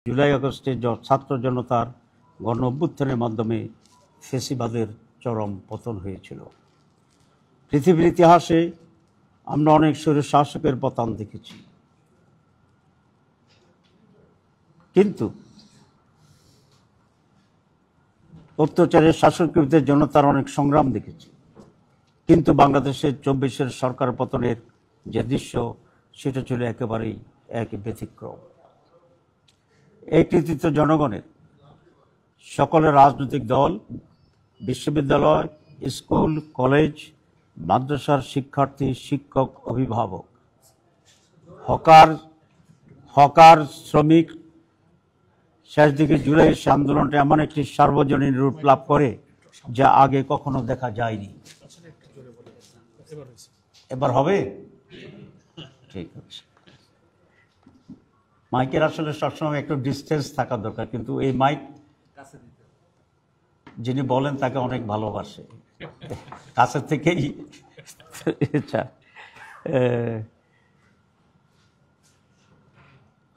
জুলাই আগস্টে ছাত্র জনতার গণ অভ্যুত্থানের মাধ্যমে ফ্যাসিবাদের চরম পতন হয়েছিল। পৃথিবীর ইতিহাসে আমরা অনেক স্বৈর শাসকের পতন দেখেছি, কিন্তু অত্যাচারের শাসকের জনতার অনেক সংগ্রাম দেখেছি। কিন্তু বাংলাদেশের 24-এর সরকার পতনের যে দৃশ্য, সেটা ছিল একেবারেই এক ব্যতিক্রম। এই কৃতিত্ব জনগণের। সকল রাজনৈতিক দল, বিশ্ববিদ্যালয়, স্কুল, কলেজ, মাদ্রাসার শিক্ষার্থী, শিক্ষক, অভিভাবক, হকার, শ্রমিক, শেষ দিকে জুলাই আন্দোলনটা এমন একটি সার্বজনীন রূপ লাভ করে যা আগে কখনো দেখা যায়নি। এবার হবে? ঠিক আছে। মাইকের আসলে সবসময় একটু ডিস্টেন্স থাকা দরকার, কিন্তু এই মাইক যিনি বলেন তাকে অনেক ভালোবাসে, কাছের থেকেই।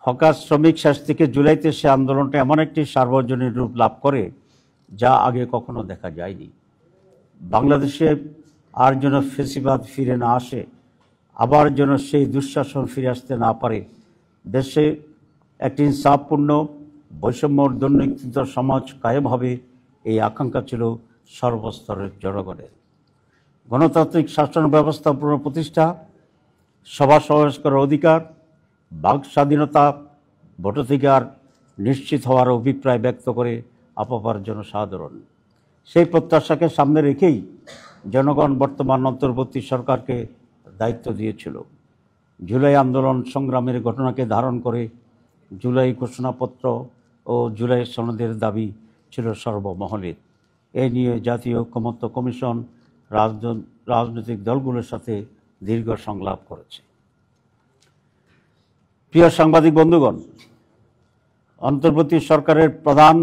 হকার, শ্রমিক, শেষ থেকে জুলাইতে সে আন্দোলনটা এমন একটি সার্বজনীন রূপ লাভ করে যা আগে কখনো দেখা যায়নি। বাংলাদেশে আর যেন ফ্যাসিবাদ ফিরে না আসে, আবার যেন সেই দুঃশাসন ফিরে আসতে না পারে, দেশে একটি ইনসাফপূর্ণ বৈষম্য দুর্নীতিত সমাজ কায়েম হবে, এই আকাঙ্ক্ষা ছিল সর্বস্তরের জনগণের। গণতান্ত্রিক শাসন ব্যবস্থা পুনঃপ্রতিষ্ঠা, সভা সমাবেশ করার অধিকার, বাক স্বাধীনতা, ভোটাধিকার নিশ্চিত হওয়ার অভিপ্রায় ব্যক্ত করে আপামর জনসাধারণ। সেই প্রত্যাশাকে সামনে রেখেই জনগণ বর্তমান অন্তর্বর্তী সরকারকে দায়িত্ব দিয়েছিল। জুলাই আন্দোলন সংগ্রামের ঘটনাকে ধারণ করে জুলাই ঘোষণাপত্র ও জুলাই সনদের দাবি ছিল সর্বমহলের। এ নিয়ে জাতীয় ঐকমত্য কমিশন রাজনৈতিক দলগুলোর সাথে দীর্ঘ সংলাপ করেছে। প্রিয় সাংবাদিক বন্ধুগণ, অন্তর্বর্তী সরকারের প্রধান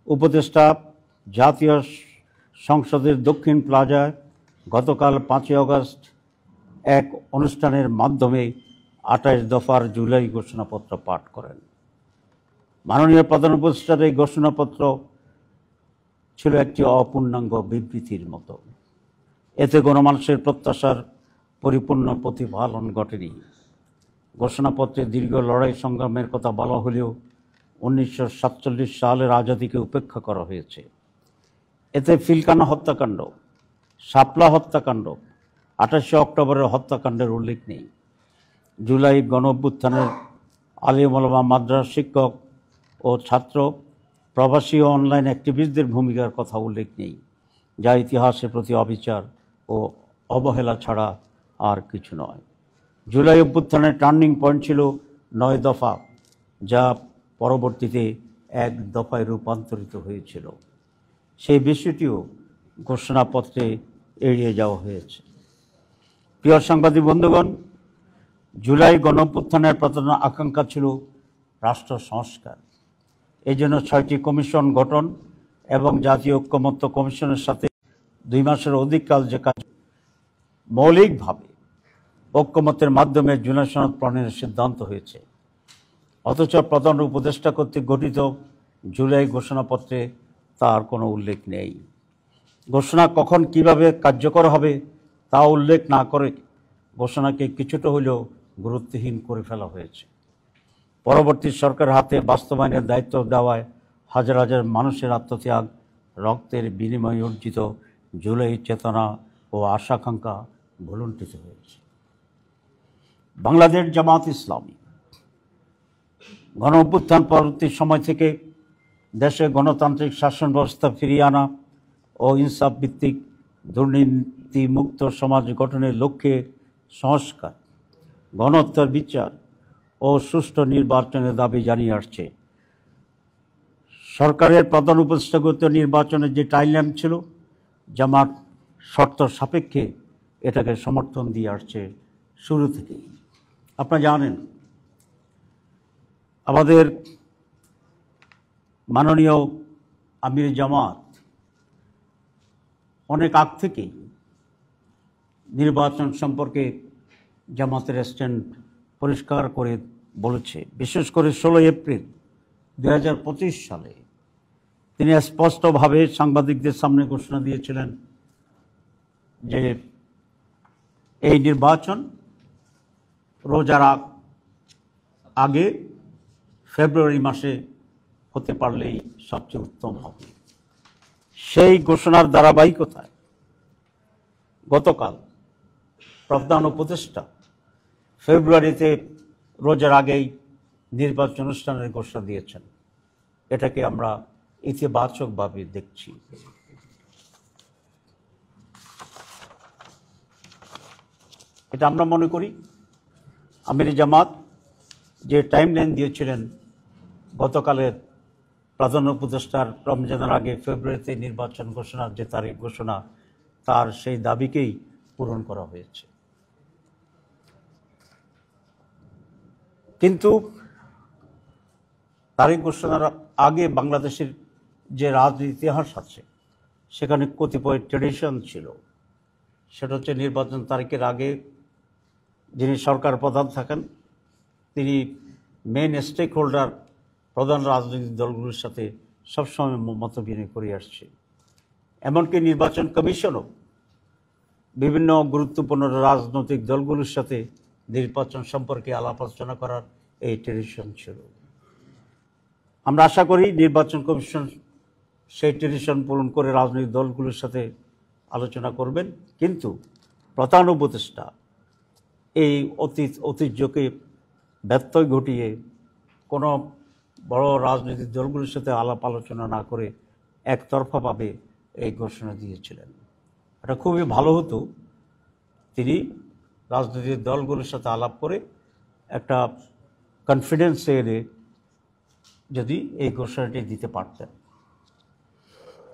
উপদেষ্টা জাতীয় সংসদের দক্ষিণ প্লাজায় গতকাল 5 আগস্ট এক অনুষ্ঠানের মাধ্যমে 28 দফার জুলাই ঘোষণাপত্র পাঠ করেন। মাননীয় প্রধান উপদেষ্টার এই ঘোষণাপত্র ছিল একটি অপূর্ণাঙ্গ বিবৃতির মতো। এতে গণমানুষের প্রত্যাশার পরিপূর্ণ প্রতিফলন ঘটেনি। ঘোষণাপত্রে দীর্ঘ লড়াই সংগ্রামের কথা বলা হলেও 1947 সালের আজাদিকে উপেক্ষা করা হয়েছে। এতে পিলখানা হত্যাকাণ্ড, শাপলা হত্যাকাণ্ড, 28 অক্টোবরের হত্যাকাণ্ডের উল্লেখ নেই। জুলাই গণ অভ্যুত্থানের আলেম ওলামা, মাদ্রাসা শিক্ষক ও ছাত্র, প্রবাসী ও অনলাইন অ্যাক্টিভিস্টদের ভূমিকার কথা উল্লেখ নেই, যা ইতিহাসের প্রতি অবিচার ও অবহেলা ছাড়া আর কিছু নয়। জুলাই অভ্যুত্থানের টার্নিং পয়েন্ট ছিল 9 দফা, যা পরবর্তীতে 1 দফায় রূপান্তরিত হয়েছিল। সেই বিষয়টিও ঘোষণাপত্রে এড়িয়ে যাওয়া হয়েছে। প্রিয় সাংবাদিক বন্ধুগণ, জুলাই গণ অভ্যুত্থানের প্রধান আকাঙ্ক্ষা ছিল রাষ্ট্র সংস্কার। এই জন্য 6টি কমিশন গঠন এবং জাতীয় ঐকমত্য কমিশনের সাথে 2 মাসের অধিক কাল যে কাজ, মৌলিকভাবে ঐকমত্যের মাধ্যমে জুলাই সনদ প্রণয়নের সিদ্ধান্ত হয়েছে। অথচ প্রধান উপদেষ্টা কর্তৃক গঠিত জুলাই ঘোষণাপত্রে তার কোনো উল্লেখ নেই। ঘোষণা কখন কিভাবে কার্যকর হবে তা উল্লেখ না করে ঘোষণাকে কিছুটা হলেও গুরুত্বহীন করে ফেলা হয়েছে। পরবর্তী সরকারের হাতে বাস্তবায়নের দায়িত্ব দেওয়ায় হাজার হাজার মানুষের আত্মত্যাগ, রক্তের বিনিময়ে অর্জিত জুলাই চেতনা ও আশাকাঙ্ক্ষা ভুলুণ্ঠিত হয়েছে। বাংলাদেশ জামাত ইসলামী গণ অভ্যুত্থান পরবর্তী সময় থেকে দেশে গণতান্ত্রিক শাসন ব্যবস্থা ফিরিয়ে আনা ও ইনসাফ ভিত্তিক দুর্নীতিমুক্ত সমাজ গঠনের লক্ষ্যে সংস্কার, গণহত্যার বিচার ও সুষ্ঠু নির্বাচনের দাবি জানিয়ে আসছে। সরকারের প্রধান উপদেষ্টাগত নির্বাচনের যে টাইমলাইন ছিল, জামাত শর্ত সাপেক্ষে এটাকে সমর্থন দিয়ে আসছে শুরু থেকেই। আপনারা জানেন, আমাদের মাননীয় আমির জামাত অনেক আগ থেকেই নির্বাচন সম্পর্কে জামাতের স্ট্যান্ড পরিষ্কার করে বলেছে। বিশেষ করে 16 এপ্রিল 2025 সালে তিনি স্পষ্টভাবে সাংবাদিকদের সামনে ঘোষণা দিয়েছিলেন যে এই নির্বাচন রোজার আগে ফেব্রুয়ারি মাসে হতে পারলেই সবচেয়ে উত্তম হবে। সেই ঘোষণার ধারাবাহিকতায় গতকাল প্রধান উপদেষ্টা ফেব্রুয়ারিতে রোজার আগেই নির্বাচন অনুষ্ঠানের ঘোষণা দিয়েছেন। এটাকে আমরা ইতিবাচকভাবে দেখছি। এটা আমরা মনে করি আমির জামাত যে টাইমলাইন দিয়েছিলেন গতকালের প্রধান উপদেষ্টার রমজানের আগে ফেব্রুয়ারিতে নির্বাচন ঘোষণার যে তারিখ ঘোষণা, তার সেই দাবিকেই পূরণ করা হয়েছে। কিন্তু তারিখ ঘোষণার আগে বাংলাদেশের যে রাজনীতি ইতিহাস আছে সেখানে কতিপয় ট্রেডিশন ছিল। সেটা হচ্ছে নির্বাচন তারিখের আগে যিনি সরকার প্রধান থাকেন তিনি মেইন স্টেক হোল্ডার প্রধান রাজনৈতিক দলগুলোর সাথে সবসময় মত বিনিময় করে আসছে। এমনকি নির্বাচন কমিশনও বিভিন্ন গুরুত্বপূর্ণ রাজনৈতিক দলগুলোর সাথে নির্বাচন সম্পর্কে আলাপ আলোচনা করার এই ট্রেডিশন ছিল। আমরা আশা করি নির্বাচন কমিশন সেই ট্রেডিশন পূরণ করে রাজনৈতিক দলগুলোর সাথে আলোচনা করবেন। কিন্তু প্রধান উপদেষ্টা এই ঐতিহ্যকে ব্যত্যয় ঘটিয়ে কোনো বড় রাজনৈতিক দলগুলোর সাথে আলাপ আলোচনা না করে একতরফাভাবে এই ঘোষণা দিয়েছিলেন। এটা খুবই ভালো হতো তিনি রাজনৈতিক দলগুলোর সাথে আলাপ করে একটা কনফিডেন্স এনে যদি এই ঘোষণাটি দিতে পারতেন।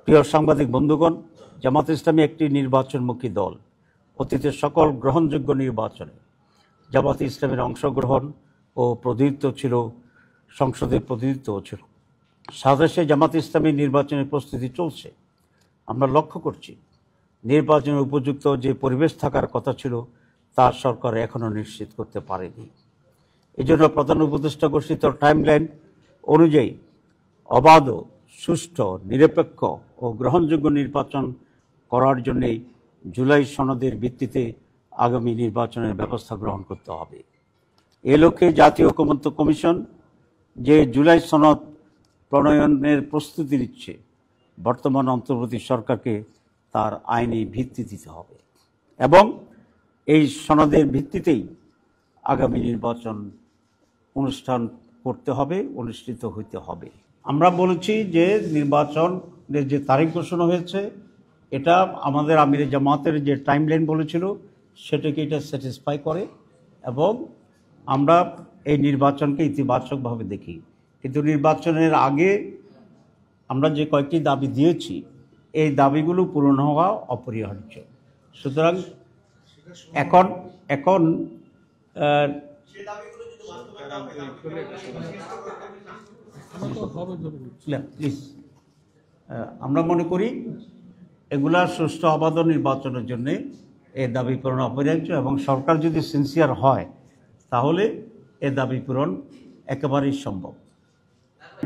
প্রিয় সাংবাদিক বন্ধুগণ, জামাত ইসলামী একটি নির্বাচনমুখী দল। অতীতের সকল গ্রহণযোগ্য নির্বাচনে জামাত ইসলামের অংশগ্রহণ ও প্রতিনিধিত্ব ছিল, সংসদের প্রতিনিধিত্বও ছিল। সাদেশে জামাত ইসলামী নির্বাচনের প্রস্তুতি চলছে। আমরা লক্ষ্য করছি নির্বাচনের উপযুক্ত যে পরিবেশ থাকার কথা ছিল তা সরকার এখনও নিশ্চিত করতে পারেনি। এই জন্য প্রধান উপদেষ্টা ঘোষিত টাইমলাইন অনুযায়ী অবাধ, সুষ্ঠু, নিরপেক্ষ ও গ্রহণযোগ্য নির্বাচন করার জন্যেই জুলাই সনদের ভিত্তিতে আগামী নির্বাচনের ব্যবস্থা গ্রহণ করতে হবে। এ লক্ষ্যে জাতীয় ঐকমত্য কমিশন যে জুলাই সনদ প্রণয়নের প্রস্তুতি নিচ্ছে, বর্তমান অন্তর্বর্তী সরকারকে তার আইনি ভিত্তি দিতে হবে এবং এই সনদের ভিত্তিতেই আগামী নির্বাচন অনুষ্ঠান করতে হবে, অনুষ্ঠিত হইতে হবে। আমরা বলেছি যে নির্বাচনের যে তারিখ ঘোষণা হয়েছে এটা আমাদের আমির জামাতের যে টাইমলাইন বলেছিল সেটাকে এটা স্যাটিসফাই করে এবং আমরা এই নির্বাচনকে ইতিবাচকভাবে দেখি। কিন্তু নির্বাচনের আগে আমরা যে কয়েকটি দাবি দিয়েছি এই দাবিগুলো পূরণ হওয়া অপরিহার্য। সুতরাং এখন প্লিজ আমরা মনে করি এগুলা সুষ্ঠু অবাধ নির্বাচনের জন্য এই দাবি পূরণ অপরিহার্য এবং সরকার যদি সিনসিয়ার হয় তাহলে এ দাবি পূরণ একেবারেই সম্ভব।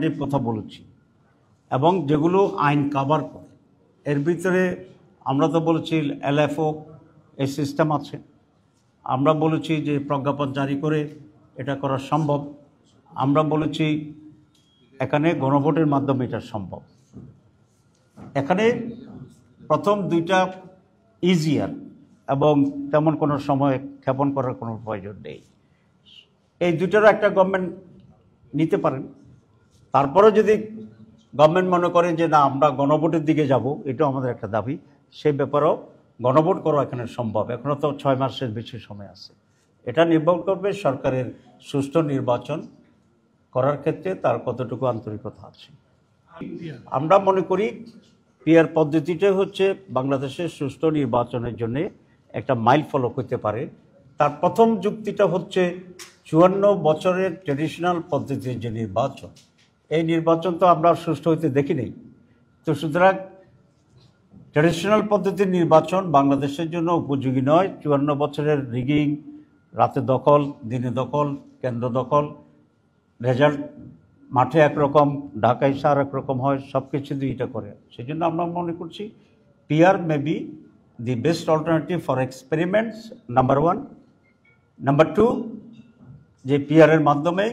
এর কথা বলেছি এবং যেগুলো আইন কভার করে এর ভিতরে আমরা তো বলেছি এলএফও এই সিস্টেম আছে। আমরা বলেছি যে প্রজ্ঞাপন জারি করে এটা করা সম্ভব। আমরা বলেছি এখানে গণভোটের মাধ্যমে এটা সম্ভব। এখানে প্রথম দুইটা ইজিয়ার এবং তেমন কোনো সময় ক্ষেপণ করার কোনো প্রয়োজন নেই। এই দুটারও একটা গভর্নমেন্ট নিতে পারেন। তারপরে যদি গভর্নমেন্ট মনে করেন যে না আমরা গণভোটের দিকে যাব, এটাও আমাদের একটা দাবি, সেই ব্যাপারেও গণভোট করা এখানে সম্ভব। এখনও তো 6 মাসের বেশি সময় আছে। এটা নির্ভর করবে সরকারের সুষ্ঠু নির্বাচন করার ক্ষেত্রে তার কতটুকু আন্তরিকতা আছে। আমরা মনে করি পিআর পদ্ধতিটাই হচ্ছে বাংলাদেশের সুষ্ঠু নির্বাচনের জন্য একটা মাইল ফলক হতে পারে। তার প্রথম যুক্তিটা হচ্ছে 54 বছরের ট্র্যাডিশনাল পদ্ধতির যে নির্বাচন, এই নির্বাচন তো আমরা সুষ্ঠু হইতে দেখি নেই। তো সুতরাং ট্র্যাডিশনাল পদ্ধতির নির্বাচন বাংলাদেশের জন্য উপযোগী নয়। 54 বছরের রিগিং, রাতে দখল, দিনে দখল, কেন্দ্র দখল, রেজাল্ট মাঠে একরকম, ঢাকায় এসে আর একরকম হয়, সব কিছু দুইটা করে। সেই জন্য আমরা মনে করছি PR may be the best alternative for experiments, number 1। Number 2, যে পিআরের মাধ্যমে